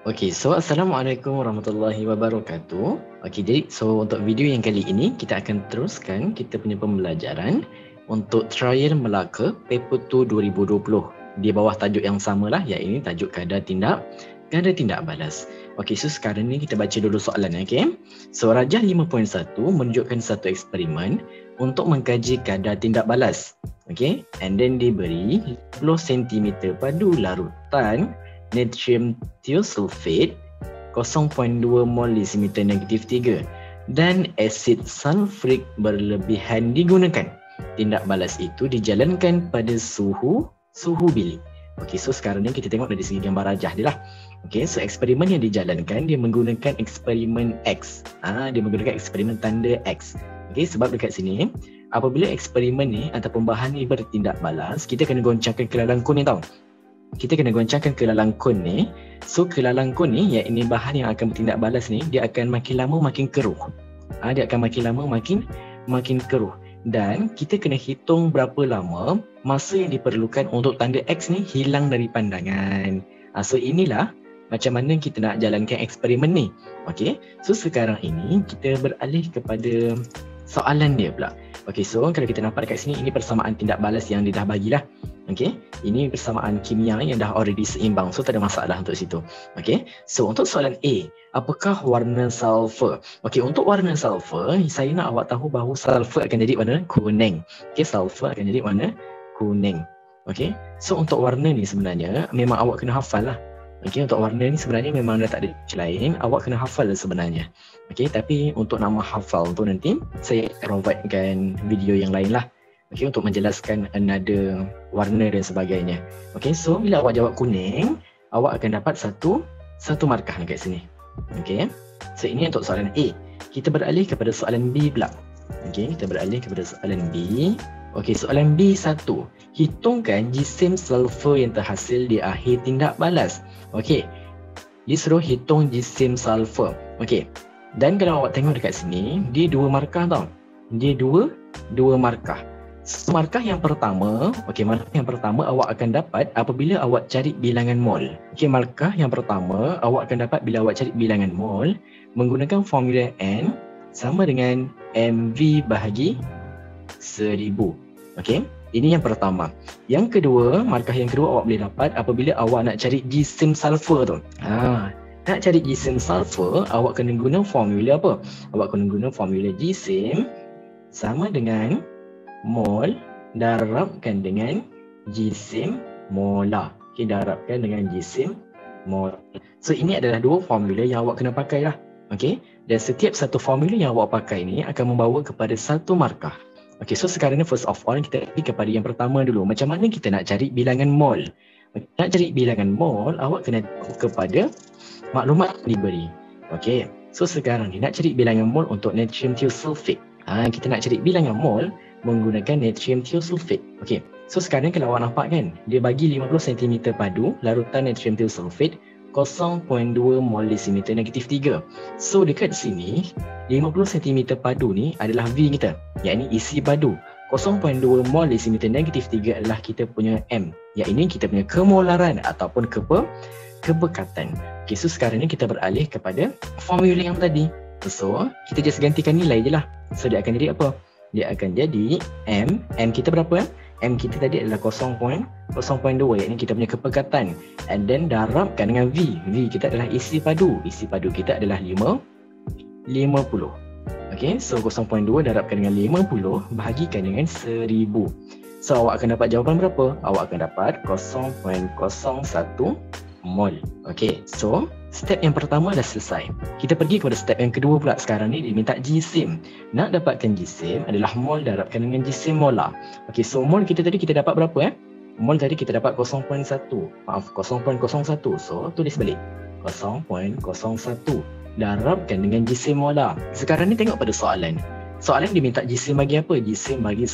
Okey, Assalamualaikum warahmatullahi wabarakatuh. Okey, jadi untuk video yang kali ini kita akan teruskan kita punya pembelajaran untuk trial Melaka paper 2 2020 di bawah tajuk yang samalah, iaitu tajuk kadar tindak balas. Okey, sekarang ni kita baca dulu soalan, okey. Rajah 5.1 menunjukkan satu eksperimen untuk mengkaji kadar tindak balas. Okey, and then diberi 10 cm padu larutan natrium thiosulfate 0.2 mol desimeter negatif 3 dan asid sulfurik berlebihan digunakan. Tindak balas itu dijalankan pada suhu bilik. Okey, sekarang ni kita tengok dari segi gambar rajah dia lah. Okey, eksperimen yang dijalankan dia menggunakan eksperimen X. Dia menggunakan eksperimen tanda X. Okey, sebab dekat sini apabila eksperimen ni ataupun bahan ni bertindak balas, kita kena goncangkan kelalang kun ni tau. Kita kena goncangkan kelalang kun ni. Kelalang kun ni, iaitu bahan yang akan bertindak balas ni, dia akan makin lama makin keruh. Dia akan makin lama makin keruh. Dan kita kena hitung berapa lama masa yang diperlukan untuk tanda X ni hilang dari pandangan. Inilah macam mana kita nak jalankan eksperimen ni. Okey, sekarang ini kita beralih kepada soalan dia pula. Okey, kalau kita nampak dekat sini, ini persamaan tindak balas yang dia dah bagilah. Okey, ini persamaan kimia yang dah already seimbang. Tak ada masalah untuk situ. Okey, untuk soalan A, apakah warna sulfur? Okey, untuk warna sulfur, saya nak awak tahu bahawa sulfur akan jadi warna kuning. Okey, sulfur akan jadi warna kuning. Okey, untuk warna ni sebenarnya memang awak kena hafal lah. Okey, untuk warna ni sebenarnya memang dah tak ada lain, awak kena hafal sebenarnya. Okey, tapi untuk nama hafal tu nanti saya providekan video yang lain lah. Okey, untuk menjelaskan another warna dan sebagainya. Okey, bila awak jawab kuning, awak akan dapat satu markah dekat sini. Okey, ini untuk soalan A. Kita beralih kepada soalan B pula. Okey, kita beralih kepada soalan B. Okey, soalan B1. Hitungkan jisim sulfur yang terhasil di akhir tindak balas. Okey, disuruh hitung jisim sulfur. Okey, dan kalau awak tengok dekat sini, dia dua markah tau. Dia dua markah. Markah yang pertama, markah yang pertama awak akan dapat apabila awak cari bilangan mol. Okey, markah yang pertama awak akan dapat bila awak cari bilangan mol menggunakan formula N sama dengan MV bahagi 1000. Okey, ini yang pertama. Yang kedua, markah yang kedua awak boleh dapat apabila awak nak cari jisim sulfur tu. Nak cari jisim sulfur, awak kena guna formula apa? Awak kena guna formula jisim sama dengan mol darabkan dengan jisim molar. Okey, darabkan dengan jisim molar. Ini adalah dua formula yang awak kena pakai lah. Okey, dan setiap satu formula yang awak pakai ni akan membawa kepada satu markah. Okey, sekarang ni first of all kita pergi kepada yang pertama dulu. Macam mana kita nak cari bilangan mol? Nak cari bilangan mol, awak kena tahu kepada maklumat yang diberi. Okey, sekarang ni nak cari bilangan mol untuk natrium thiosulfate. Kita nak cari bilangan mol menggunakan natrium thiosulfate. Okey, sekarang kalau awak nampak kan, dia bagi 50 cm padu larutan natrium thiosulfate 0.2 mol desimeter negatif 3. Dekat sini 50 cm padu ni adalah V kita, iaitu isi padu. 0.2 mol desimeter negatif 3 adalah kita punya M, iaitu kita punya kemolaran ataupun kepekatan. Okey, sekarang ni kita beralih kepada formula yang tadi. Kita just gantikan nilai je lah. Dia akan jadi apa? Dia akan jadi M kita berapa? M kita tadi adalah 0.2, iaitu kita punya kepekatan, and then darabkan dengan V. V kita adalah isi padu. Isi padu kita adalah 50. Okey, 0.2 darabkan dengan 50 bahagikan dengan 1000. Awak akan dapat jawapan berapa? Awak akan dapat 0.01 mol. Okey, step yang pertama dah selesai. Kita pergi kepada step yang kedua pula. Sekarang ni diminta jisim. Nak dapatkan jisim adalah mol darabkan dengan jisim molar. Okey, mol kita tadi kita dapat berapa? Mol tadi kita dapat 0.1. Maaf, 0.01. Tulis balik. 0.01 darabkan dengan jisim molar. Sekarang ni tengok pada soalan. Soalan diminta jisim bagi apa? Jisim bagi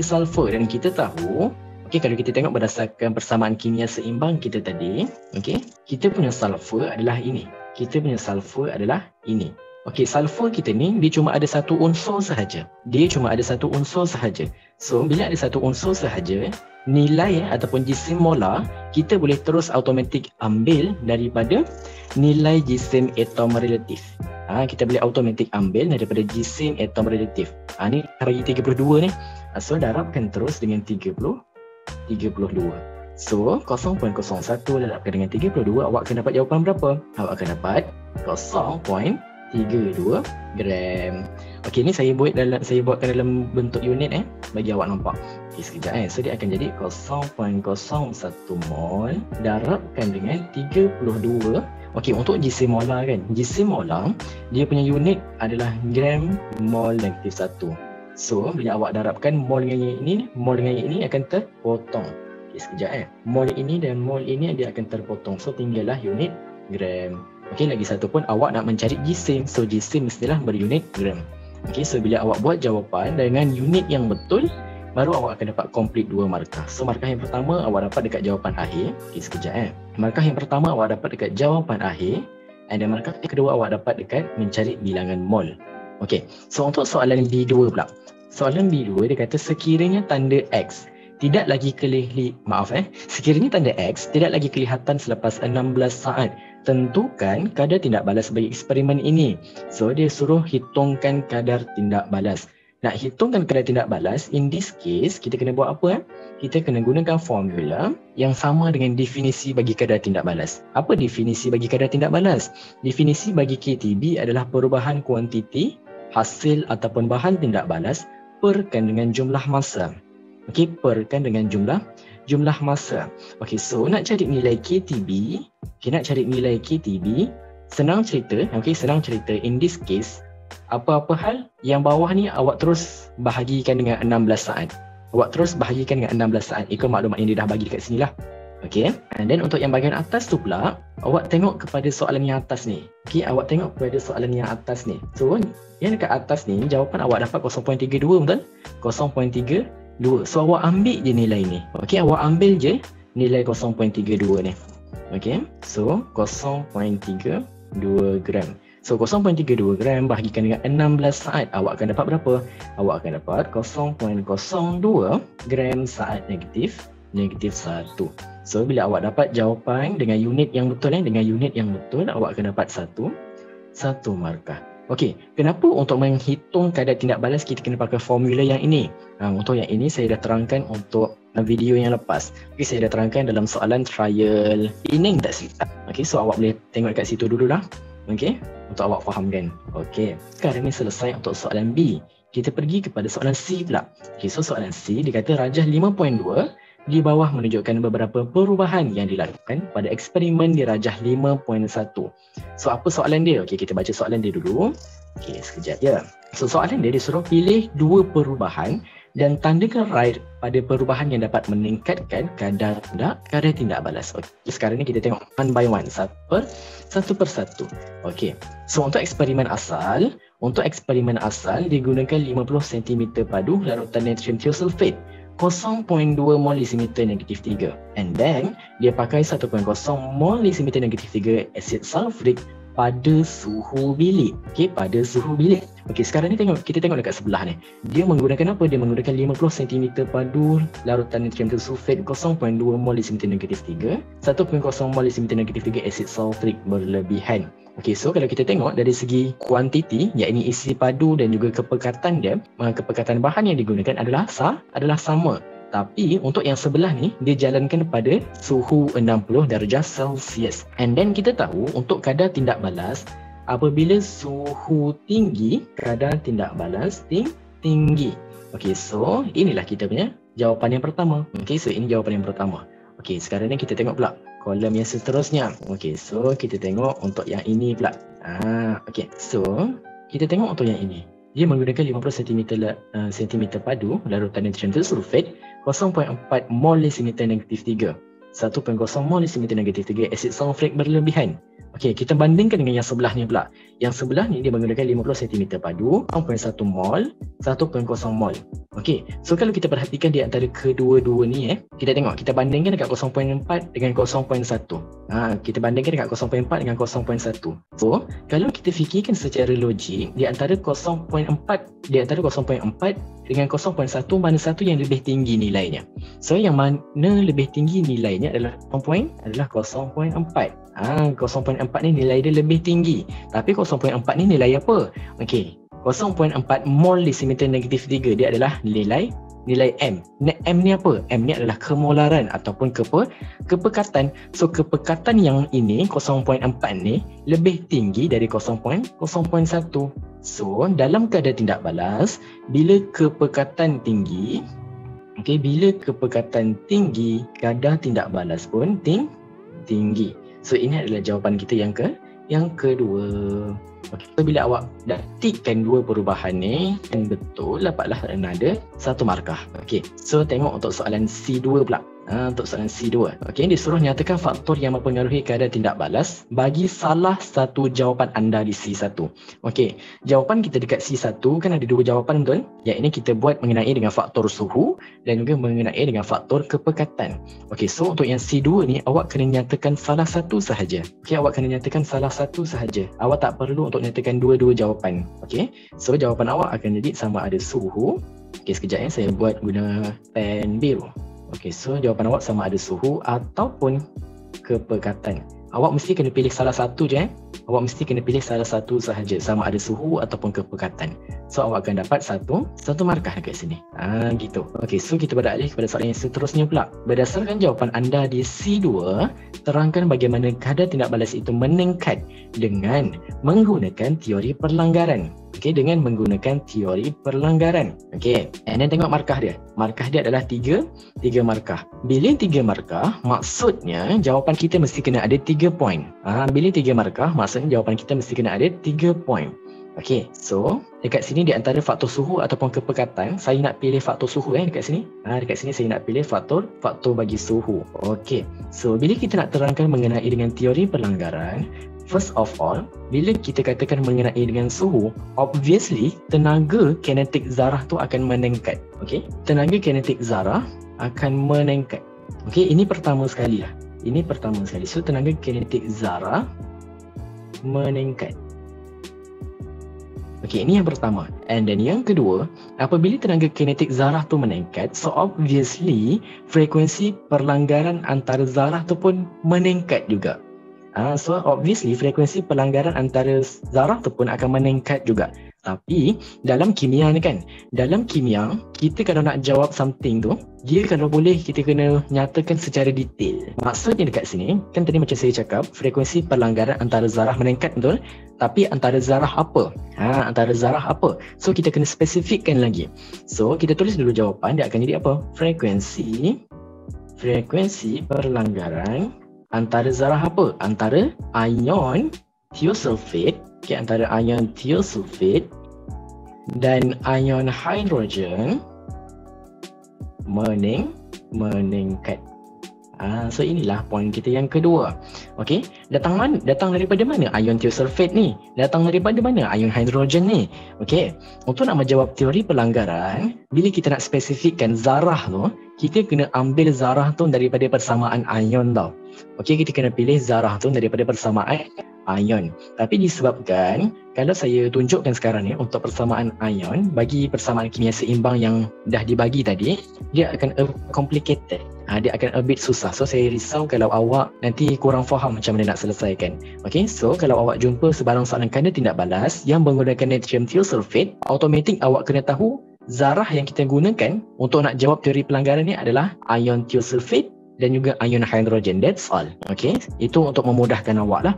sulfur, dan kita tahu kalau kita tengok berdasarkan persamaan kimia seimbang kita tadi, kita punya sulfur adalah ini. Sulfur kita ni dia cuma ada satu unsur sahaja. Bila ada satu unsur sahaja, nilai ataupun jisim molar kita boleh terus automatik ambil daripada nilai jisim atom relatif. Kita boleh automatik ambil daripada jisim atom relatif. Ni bagi 32 ni. So darabkan terus dengan 32. So 0.01 darabkan dengan 32, awak akan dapat jawapan berapa? Awak akan dapat 0.32 gram. Okey, ni saya buatkan dalam bentuk unit bagi awak nampak. Okey, sekejap So dia akan jadi 0.01 mol darabkan dengan 32. Okey, untuk jisim molar kan. Jisim molar dia punya unit adalah gram mol negatif 1. So bila awak darabkan mol dengan yang ini akan terpotong. Okey, sekejap Mol ini dan mol ini dia akan terpotong. So tinggallah unit gram. Okey, lagi satu pun awak nak mencari jisim. So jisim mestilah berunit gram. Okey, so bila awak buat jawapan dengan unit yang betul, baru awak akan dapat komplit 2 markah. So markah yang pertama awak dapat dekat jawapan akhir. Okey, sekejap Markah yang pertama awak dapat dekat jawapan akhir, dan markah yang kedua awak dapat dekat mencari bilangan mol. Okey, so untuk soalan B2 pula. Soalan B2 dia kata sekiranya tanda X tidak lagi sekiranya tanda X tidak lagi kelihatan selepas 16 saat, tentukan kadar tindak balas bagi eksperimen ini. So dia suruh hitungkan kadar tindak balas. Nak hitungkan kadar tindak balas, in this case kita kena buat apa? Kita kena gunakan formula yang sama dengan definisi bagi kadar tindak balas. Apa definisi bagi kadar tindak balas? Definisi bagi KTB adalah perubahan kuantiti hasil ataupun bahan tindak balas perkan dengan jumlah masa. Okey, perkan dengan jumlah masa. Okey, so nak cari nilai KTB, senang cerita, in this case, apa-apa hal yang bawah ni awak terus bahagikan dengan 16 saat. Ikut maklumat yang dia dah bagi dekat sini lah. Okey, and then untuk yang bahagian atas tu pula, awak tengok kepada soalan yang atas ni. Okey, awak tengok kepada soalan yang atas ni. So, yang dekat atas ni, jawapan awak dapat 0.32, betul? 0.32. So awak ambil je nilai ni. Okey, awak ambil je nilai 0.32 ni. Okey, so 0.32 gram. So 0.32 gram bahagikan dengan 16 saat, awak akan dapat berapa? Awak akan dapat 0.02 gram saat negatif 1. So bila awak dapat jawapan dengan unit yang betul, awak akan dapat satu markah. Okey, kenapa untuk menghitung kadar tindak balas kita kena pakai formula yang ini? Untuk yang ini saya dah terangkan untuk video yang lepas. Okey, saya dah terangkan dalam soalan trial ini tak silap. Okey, so awak boleh tengok kat situ dulu lah. Okey, untuk awak fahamkan. Okey, sekarang ni selesai untuk soalan B. Kita pergi kepada soalan C pula. Okey, so soalan C dia kata rajah 5.2 di bawah menunjukkan beberapa perubahan yang dilakukan pada eksperimen di rajah 5.1. So apa soalan dia? Okey, kita baca soalan dia dulu. Okey, sekejap ya. So soalan dia disuruh pilih 2 perubahan dan tandakan right pada perubahan yang dapat meningkatkan kadar tindak balas. Okey, sekarang ni kita tengok one by one, satu persatu. Okey, so untuk eksperimen asal digunakan 50 cm padu larutan natrium thiosulfate 0.2 mol desimeter negatif 3, and then dia pakai 1.0 mol desimeter negatif 3 asid sulfurik pada suhu bilik. Okey, pada suhu bilik. Okey, sekarang ni kita tengok dekat sebelah ni. Dia menggunakan apa? Dia menggunakan 50 cm padu larutan natrium thiosulfate 0.2 mol desimeter negatif 3, 1.0 mol desimeter negatif 3 asid sulfurik berlebihan. Okey, so kalau kita tengok dari segi kuantiti, iaitu isi padu dan juga kepekatan dia, kepekatan bahan yang digunakan adalah sama. Tapi untuk yang sebelah ni, dia jalankan pada suhu 60 darjah Celsius. And then kita tahu untuk kadar tindak balas, apabila suhu tinggi, kadar tindak balas tinggi. Okey, so inilah kita punya jawapan yang pertama. Okey, so ini jawapan yang pertama. Okey, sekarang ni kita tengok pula kolom yang seterusnya. Okey, so kita tengok untuk yang ini pula. Okey, so kita tengok untuk yang ini. Dia menggunakan 50 cm padu larutan natrium thiosulfate 0.4 mol desimeter negatif 3, 1.0 mol desimeter negatif 3 asid sulfurik berlebihan. Okey, kita bandingkan dengan yang sebelah ni pula. Yang sebelah ni dia menggunakan 50 cm padu, 0.1 mol, 1.0 mol. Okey, so kalau kita perhatikan di antara kedua-dua ni kita tengok, kita bandingkan dekat 0.4 dengan 0.1. Kita bandingkan dekat 0.4 dengan 0.1. So, kalau kita fikirkan secara logik, di antara 0.4 dengan 0.1, mana satu yang lebih tinggi nilainya? So, yang mana lebih tinggi nilainya adalah 0.4. 0.4 ni nilai dia lebih tinggi. Tapi 0.4 ni nilai apa? Okey, 0.4 mol desimeter negatif 3 dia adalah nilai M. M ni apa? M ni adalah kemolaran ataupun kepekatan. So kepekatan yang ini 0.4 ni lebih tinggi dari 0.1. So dalam kadar tindak balas, bila kepekatan tinggi, bila kepekatan tinggi, kadar tindak balas pun tinggi. So ini adalah jawapan kita yang kedua. So bila awak dah tikkan dua perubahan ni dan betul, dapatlah nada 1 markah. Okey. So tengok untuk soalan C2 pula. Untuk soalan C2. Okey, disuruh nyatakan faktor yang mempengaruhi kadar tindak balas bagi salah satu jawapan anda di C1. Okey, jawapan kita dekat C1 kan ada dua jawapan, betul? Yang ini kita buat mengenai dengan faktor suhu dan juga mengenai dengan faktor kepekatan. Okey, so untuk yang C2 ni awak kena nyatakan salah satu sahaja. Okey, awak kena nyatakan salah satu sahaja. Awak tak perlu untuk nyatakan dua-dua jawapan. Okey, so jawapan awak akan jadi sama ada suhu. Okey, sekejap saya buat guna pen biru. Okey, so jawapan awak sama ada suhu ataupun kepekatan. Awak mesti kena pilih salah satu je. Awak mesti kena pilih salah satu sahaja, sama ada suhu ataupun kepekatan. So awak akan dapat satu markah dekat sini. Gitu. Okey, so kita beralih kepada soalan yang seterusnya pula. Berdasarkan jawapan anda di C2, terangkan bagaimana kadar tindak balas itu meningkat dengan menggunakan teori perlanggaran. Okey, dengan menggunakan teori perlanggaran. Okey, and then tengok markah dia. Markah dia adalah 3 markah. Bila 3 markah, maksudnya jawapan kita mesti kena ada 3 poin. Bila 3 markah, maksudnya jawapan kita mesti kena ada 3 poin. Okey, so dekat sini di antara faktor suhu ataupun kepekatan, saya nak pilih faktor suhu dekat sini. Dekat sini saya nak pilih faktor bagi suhu. Okey, so bila kita nak terangkan mengenai dengan teori perlanggaran, first of all, bila kita katakan mengenai dengan suhu, obviously tenaga kinetik zarah tu akan meningkat. Okey, tenaga kinetik zarah akan meningkat. Okey, ini pertama sekali lah. Ini pertama sekali. So tenaga kinetik zarah meningkat. Okey, ini yang pertama. And then yang kedua, apabila tenaga kinetik zarah tu meningkat, so obviously frekuensi perlanggaran antara zarah tu pun meningkat juga. So obviously frekuensi pelanggaran antara zarah tu pun akan meningkat juga. Tapi dalam kimia ni kan, dalam kimia kita kalau nak jawab something tu, dia kalau boleh kita kena nyatakan secara detail. Maksudnya dekat sini kan tadi macam saya cakap, frekuensi pelanggaran antara zarah meningkat, betul? Tapi antara zarah apa? Antara zarah apa? So kita kena spesifikkan lagi. So kita tulis dulu jawapan, dia akan jadi apa? Frekuensi perlanggaran antara zarah apa? Antara ion thiosulfate, antara ion thiosulfate dan ion hidrogen meningkat. So inilah poin kita yang kedua. Okey, datang daripada mana ion thiosulfate ni? Datang daripada mana ion hidrogen ni? Okey, untuk nak menjawab teori pelanggaran, bila kita nak spesifikkan zarah tu, kita kena ambil zarah tu daripada persamaan ion tau. Okey, kita kena pilih zarah tu daripada persamaan ion. Tapi disebabkan kalau saya tunjukkan sekarang ni untuk persamaan ion bagi persamaan kimia seimbang yang dah dibagi tadi, dia akan complicated. Dia akan a bit susah. So saya risau kalau awak nanti kurang faham macam mana nak selesaikan. Okey, so kalau awak jumpa sebarang soalan kadar tindak balas yang menggunakan natrium thiosulfate, automatik awak kena tahu zarah yang kita gunakan untuk nak jawab teori pelanggaran ni adalah ion thiosulfate dan juga ion hidrogen. That's all. Okey, itu untuk memudahkan awak lah.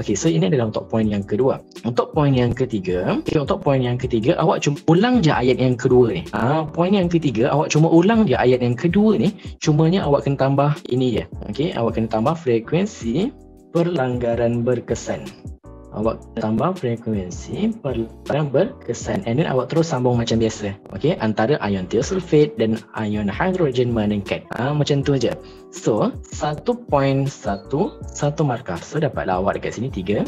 Okey, so ini adalah untuk poin yang kedua. Untuk poin yang ketiga, awak cuma ulang je ayat yang kedua ni. Poin yang ketiga, awak cuma ulang je ayat yang kedua ni. Cumanya awak kena tambah ini je. Okey, awak kena tambah frekuensi perlanggaran berkesan. Awak tambah frekuensi perlawanan berkesan, and then awak terus sambung macam biasa. Okey, antara ion thiosulfate dan ion hidrogen meningkat. Macam tu aja. So 1.1 satu markah. So dapatlah awak dekat sini 3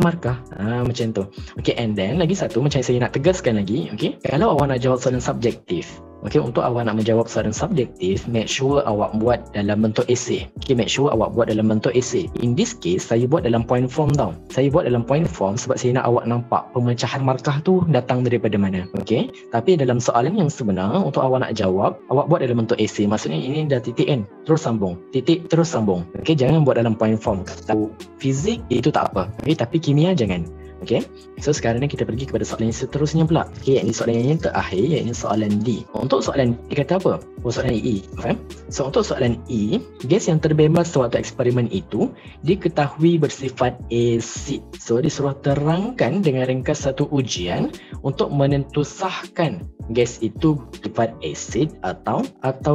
markah. Macam tu. Okey, and then lagi satu macam saya nak tegaskan lagi. Okey, kalau awak nak jawab soalan subjektif, okey, untuk awak nak menjawab soalan subjektif, make sure awak buat dalam bentuk esei. Okey, make sure awak buat dalam bentuk esei. In this case, saya buat dalam point form tau. Saya buat dalam point form sebab saya nak awak nampak pemecahan markah tu datang daripada mana. Okey, tapi dalam soalan yang sebenar, untuk awak nak jawab, awak buat dalam bentuk esei. Maksudnya ini dah titik kan, terus sambung, titik terus sambung. Okey, jangan buat dalam point form. Tahu fizik itu tak apa, okey, tapi kimia jangan. Okey, so sekarang ni kita pergi kepada soalan yang seterusnya pula. Okey, ini soalan yang terakhir, iaitu soalan D. Untuk soalan D kata apa? Soalan E. Faham? So untuk soalan E, gas yang terbebas sewaktu eksperimen itu diketahui bersifat asid. So disuruh terangkan dengan ringkas satu ujian untuk menentusahkan gas itu bersifat asid atau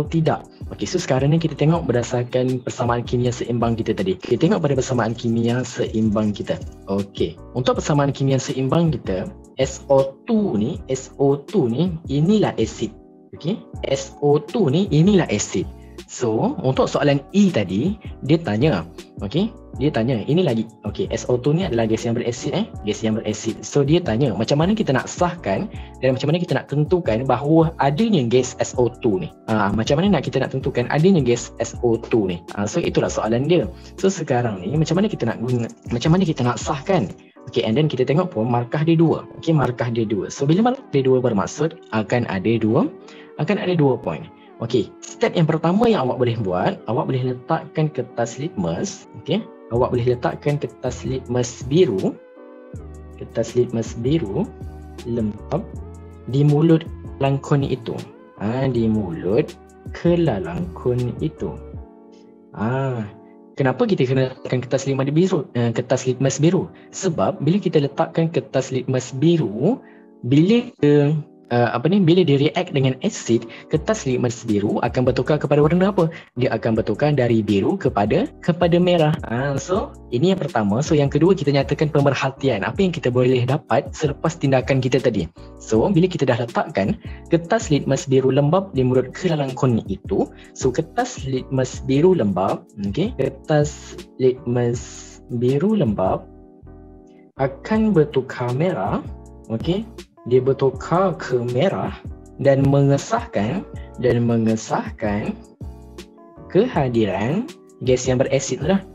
tidak. Okey, so sekarang ni kita tengok berdasarkan persamaan kimia seimbang kita tadi. Kita tengok pada persamaan kimia seimbang kita. Okey, untuk persamaan kimia seimbang kita, SO2 ni inilah asid. Okey, SO2 ni inilah asid. So untuk soalan E tadi, dia tanya, okey, dia tanya ini lagi, okey, SO2 ni adalah gas yang berasid, gas yang berasid. So dia tanya macam mana kita nak sahkan dan macam mana kita nak tentukan bahawa adanya gas SO2 ni. Macam mana kita nak tentukan adanya gas SO2 ni. So itulah soalan dia. So sekarang ni macam mana kita nak sahkan. Okey, and then kita tengok pun markah dia 2. Okey, markah dia 2. So bila markah dia 2 bermaksud akan ada 2 point. Okey, step yang pertama yang awak boleh buat, awak boleh letakkan kertas litmus. Okey, awak boleh letakkan kertas litmus biru lembab di mulut langkun itu. Di mulut kelalangkun itu. Kenapa kita kena letakkan kertas litmus biru? Sebab bila kita letakkan kertas litmus biru, bila bila dia react dengan asid, kertas litmus biru akan bertukar kepada warna apa? Dia akan bertukar dari biru kepada merah. So ini yang pertama. So yang kedua, kita nyatakan pemerhatian apa yang kita boleh dapat selepas tindakan kita tadi. So bila kita dah letakkan kertas litmus biru lembab di mulut kelalangkun itu, so kertas litmus biru lembab, okey, kertas litmus biru lembab akan bertukar merah, okey. Dia bertukar ke merah dan mengesahkan kehadiran gas yang berasid lah.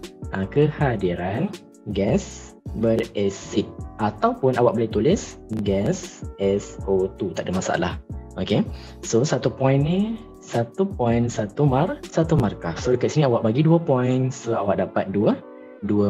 Kehadiran gas berasid, ataupun awak boleh tulis gas SO2, tak ada masalah. Okey. So 1 point ni 1 markah. So dekat sini awak bagi 2 point, so awak dapat 2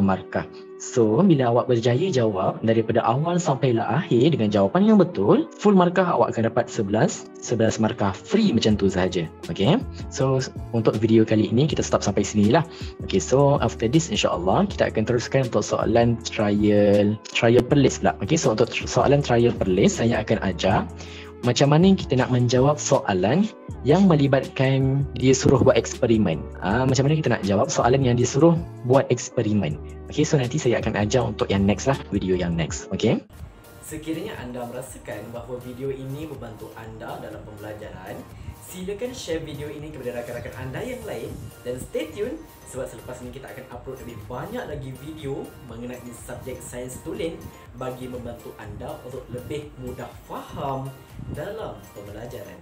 markah. So bila awak berjaya jawab daripada awal sampailah akhir dengan jawapan yang betul, full markah awak akan dapat 11 markah free macam tu sahaja. Okay, so untuk video kali ini kita stop sampai sini lah. Okay, so after this insyaAllah kita akan teruskan untuk soalan trial per list pula. Okay, so untuk soalan trial per list saya akan ajar macam mana kita nak menjawab soalan yang melibatkan dia suruh buat eksperimen. Macam mana kita nak jawab soalan yang dia suruh buat eksperimen. Okay, so nanti saya akan ajar untuk yang next lah, video yang next. Okay, sekiranya anda merasakan bahawa video ini membantu anda dalam pembelajaran, silakan share video ini kepada rakan-rakan anda yang lain dan stay tune sebab selepas ini kita akan upload lebih banyak lagi video mengenai subjek sains tulen bagi membantu anda untuk lebih mudah faham dalam pembelajaran.